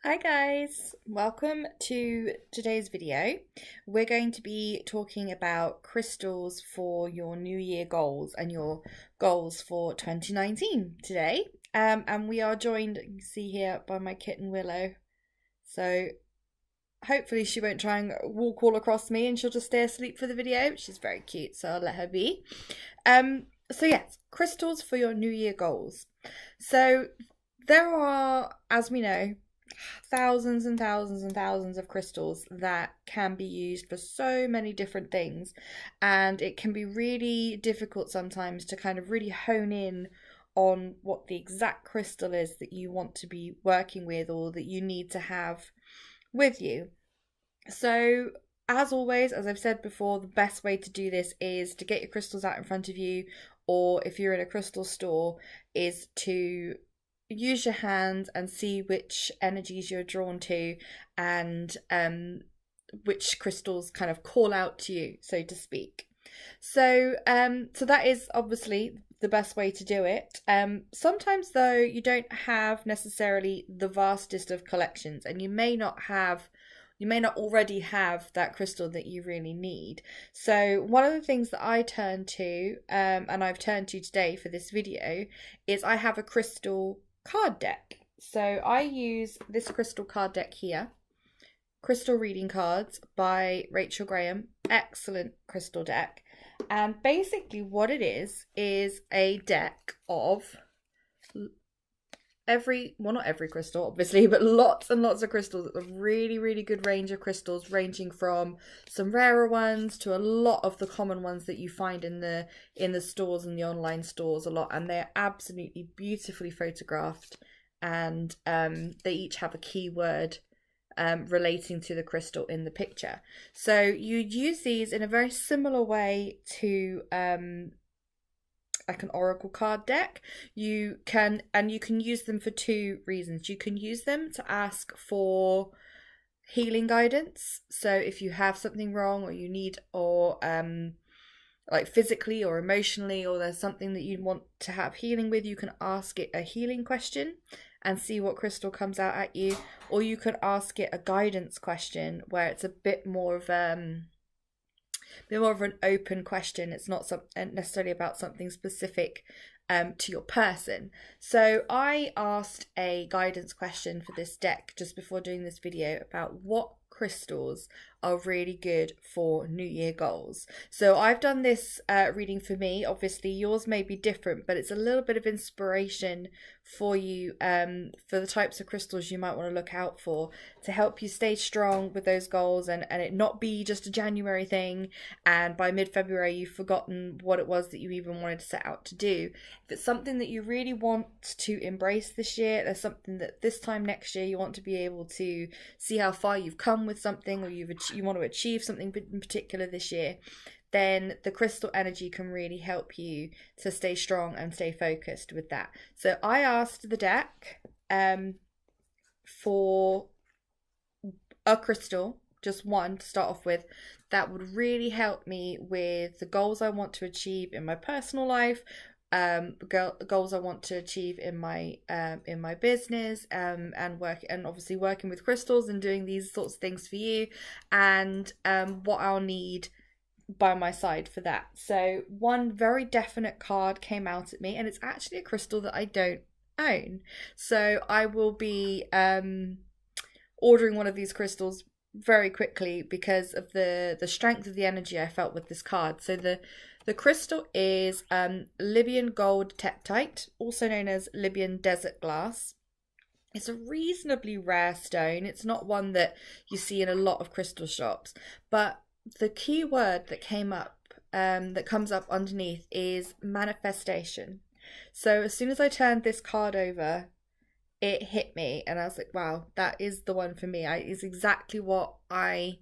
Hi guys, welcome to today's video. We're going to be talking about crystals for your New Year goals and your goals for 2019 today. And we are joined, you can see here, by my kitten Willow. So hopefully she won't try and walk all across me and she'll just stay asleep for the video. She's very cute, so I'll let her be. So yes, crystals for your New Year goals. So there are, as we know, thousands and thousands and thousands of crystals that can be used for so many different things, and it can be really difficult sometimes to kind of really hone in on what the exact crystal is that you want to be working with or that you need to have with you. So as always, as I've said before, the best way to do this is to get your crystals out in front of you, or if you're in a crystal store, is to use your hands and see which energies you're drawn to, and which crystals kind of call out to you, so to speak. So that is obviously the best way to do it. Sometimes though, you don't have necessarily the vastest of collections, and you may not already have that crystal that you really need. So one of the things that I turn to, and I've turned to today for this video, is I have a crystal card deck. So I use this crystal card deck here, Crystal Reading Cards by Rachel Graham. Excellent crystal deck. And basically what it is a deck of not every crystal obviously, but lots and lots of crystals. A really good range of crystals, ranging from some rarer ones to a lot of the common ones that you find in the stores and the online stores a lot, and they're absolutely beautifully photographed, and they each have a keyword relating to the crystal in the picture. So you use these in a very similar way to like an oracle card deck. You can use them for two reasons. You can use them to ask for healing guidance. So if you have something wrong, or you need, or like physically or emotionally, or there's something that you want to have healing with, you can ask it a healing question and see what crystal comes out at you. Or you can ask it a guidance question where it's a bit more of an open question. It's not necessarily about something specific to your person. So I asked a guidance question for this deck just before doing this video about what crystals are really good for New Year goals. So I've done this reading for me. Obviously yours may be different, but it's a little bit of inspiration for you, for the types of crystals you might want to look out for to help you stay strong with those goals, and it not be just a January thing, and by mid-February you've forgotten what it was that you even wanted to set out to do. If it's something that you really want to embrace this year, there's something that this time next year you want to be able to see how far you've come with something, or you want to achieve something in particular this year, then the crystal energy can really help you to stay strong and stay focused with that. So I asked the deck for a crystal, just one to start off with, that would really help me with the goals I want to achieve in my personal life, goals I want to achieve in my business, and obviously working with crystals and doing these sorts of things for you, and what I'll need by my side for that. So one very definite card came out at me, and it's actually a crystal that I don't own. So I will be ordering one of these crystals very quickly because of the strength of the energy I felt with this card. So the crystal is Libyan gold tektite, also known as Libyan desert glass. It's a reasonably rare stone. It's not one that you see in a lot of crystal shops, but the key word that came up, that comes up underneath, is manifestation. So as soon as I turned this card over, it hit me, and I was like, wow, that is the one for me. It's exactly what I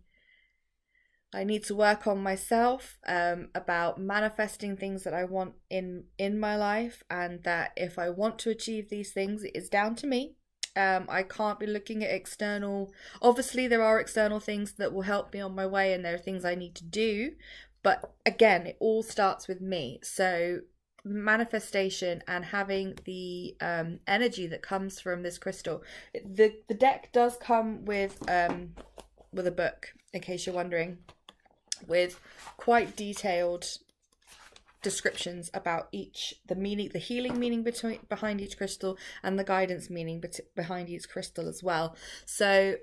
need to work on myself, about manifesting things that I want in my life, and that if I want to achieve these things, it is down to me. I can't be looking at external. Obviously there are external things that will help me on my way, and there are things I need to do, but again, it all starts with me. So manifestation and having the energy that comes from this crystal. The deck does come with a book, in case you're wondering, with quite detailed descriptions about the meaning, the healing meaning behind each crystal, and the guidance meaning behind each crystal as well. So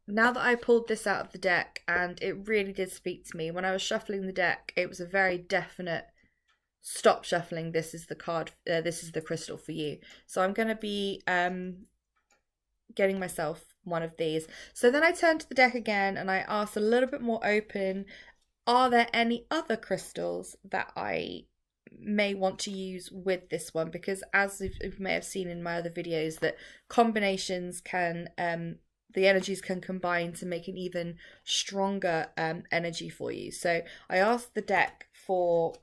now that I pulled this out of the deck, and it really did speak to me when I was shuffling the deck, it was a very definite stop shuffling. This is the card. This is the crystal for you. So I'm going to be getting myself one of these. So then I turned to the deck again and I asked a little bit more open, are there any other crystals that I may want to use with this one? Because as you may have seen in my other videos, that combinations can, the energies can combine to make an even stronger energy for you. So I asked the deck for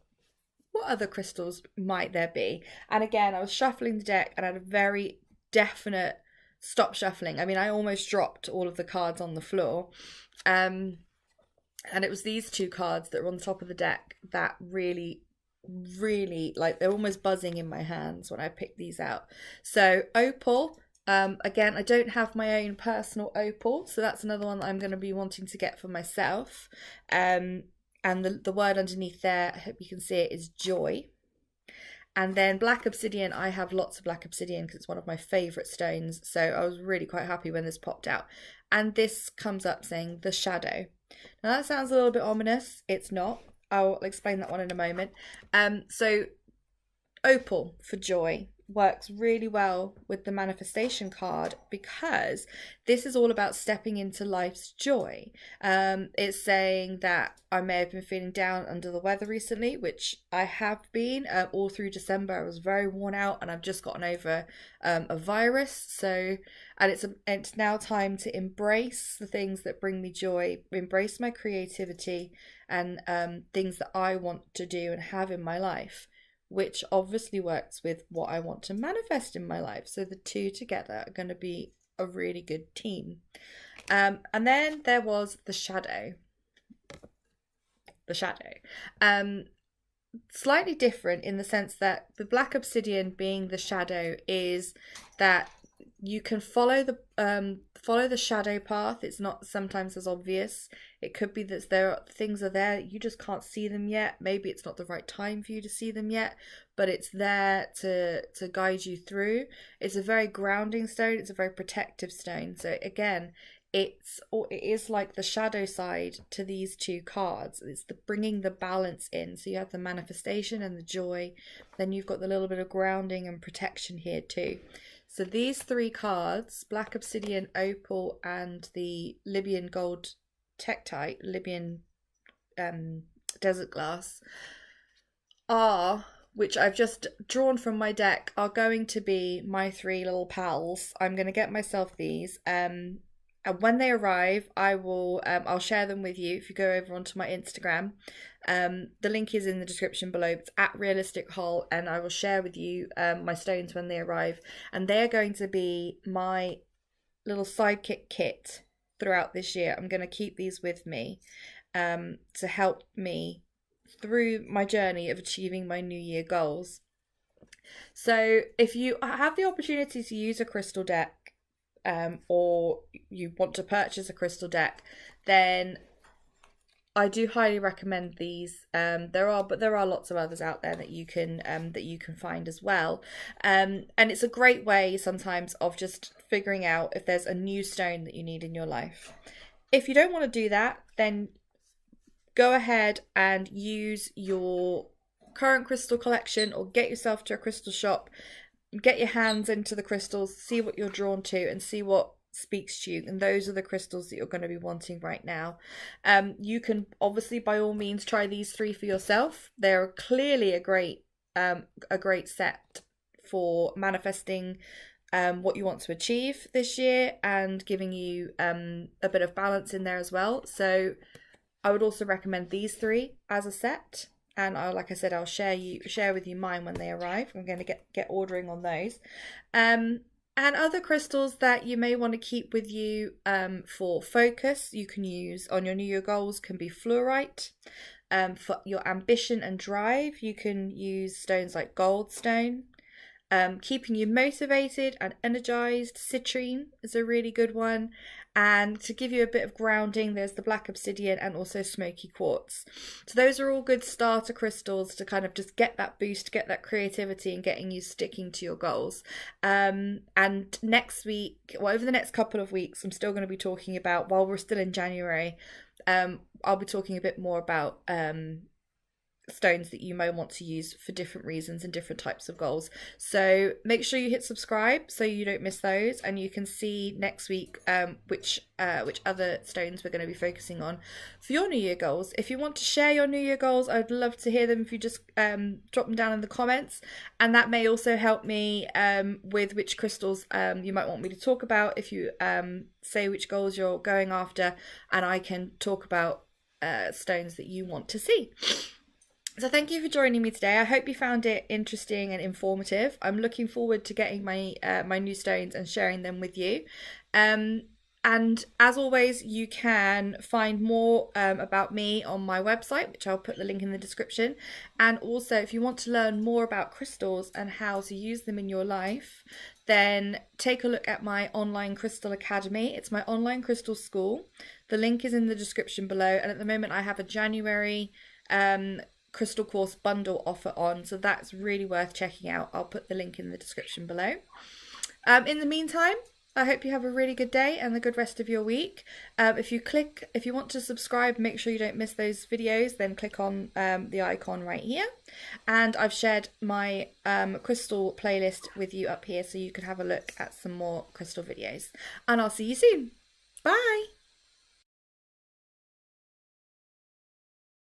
what other crystals might there be. And again, I was shuffling the deck and I had a very definite stop shuffling. I mean, I almost dropped all of the cards on the floor. And it was these two cards that were on the top of the deck that really, like, they're almost buzzing in my hands when I picked these out. So Opal, again, I don't have my own personal opal, so that's another one that I'm going to be wanting to get for myself. And the word underneath there, I hope you can see it, is joy. And then black obsidian, I have lots of black obsidian because it's one of my favourite stones. So I was really quite happy when this popped out. And this comes up saying the shadow. Now that sounds a little bit ominous. It's not. I'll explain that one in a moment. So opal for joy works really well with the manifestation card because this is all about stepping into life's joy. It's saying that I may have been feeling down under the weather recently, which I have been all through December. I was very worn out and I've just gotten over a virus. So, and it's now time to embrace the things that bring me joy, embrace my creativity and things that I want to do and have in my life, which obviously works with what I want to manifest in my life. So the two together are going to be a really good team. And then there was the shadow. The shadow. Slightly different in the sense that the black obsidian being the shadow is that you can follow the shadow path. It's not sometimes as obvious. It could be that things are there, you just can't see them yet. Maybe it's not the right time for you to see them yet, but it's there to guide you through. It's a very grounding stone. It's a very protective stone. So again, it is like the shadow side to these two cards. It's the bringing the balance in. So you have the manifestation and the joy. Then you've got the little bit of grounding and protection here too. So these three cards, black obsidian, opal, and the Libyan gold tektite, Libyan desert glass, which I've just drawn from my deck, are going to be my three little pals. I'm going to get myself these. And when they arrive, I'll share them with you if you go over onto my Instagram. The link is in the description below. It's at Realistic Haul, and I will share with you my stones when they arrive. And they're going to be my little sidekick kit throughout this year. I'm going to keep these with me to help me through my journey of achieving my New Year goals. So if you have the opportunity to use a crystal deck, or you want to purchase a crystal deck, then I do highly recommend these. There are lots of others out there that you can find as well. And it's a great way sometimes of just figuring out if there's a new stone that you need in your life. If you don't want to do that, then go ahead and use your current crystal collection or get yourself to a crystal shop. Get your hands into the crystals, see what you're drawn to and see what speaks to you, and those are the crystals that you're going to be wanting right now. You can obviously by all means try these three for yourself. They're clearly a great set for manifesting what you want to achieve this year and giving you a bit of balance in there as well. So I would also recommend these three as a set. And like I said, I'll share with you mine when they arrive. I'm going to get ordering on those. And other crystals that you may want to keep with you for focus, you can use on your New Year goals, can be fluorite. For your ambition and drive, you can use stones like goldstone. Keeping you motivated and energized, citrine is a really good one. And to give you a bit of grounding, there's the black obsidian and also smoky quartz. So those are all good starter crystals to kind of just get that boost, get that creativity, and getting you sticking to your goals. And next week, well, over the next couple of weeks, I'm still going to be talking about, while we're still in January, I'll be talking a bit more about stones that you might want to use for different reasons and different types of goals. So make sure you hit subscribe so you don't miss those, and you can see next week which other stones we're going to be focusing on for your New Year goals. If you want to share your New Year goals, I'd love to hear them. If you just drop them down in the comments, and that may also help me with which crystals you might want me to talk about. If you say which goals you're going after, and I can talk about stones that you want to see. So thank you for joining me today. I hope you found it interesting and informative. I'm looking forward to getting my my new stones and sharing them with you. And as always, you can find more about me on my website, which I'll put the link in the description. And also, if you want to learn more about crystals and how to use them in your life, then take a look at my online crystal academy. It's my online crystal school. The link is in the description below. And at the moment, I have a January crystal course bundle offer on, so that's really worth checking out. I'll put the link in the description below. In the meantime, I hope you have a really good day and a good rest of your week. If you want to subscribe, make sure you don't miss those videos, then click on the icon right here. And I've shared my crystal playlist with you up here so you can have a look at some more crystal videos. And I'll see you soon. Bye!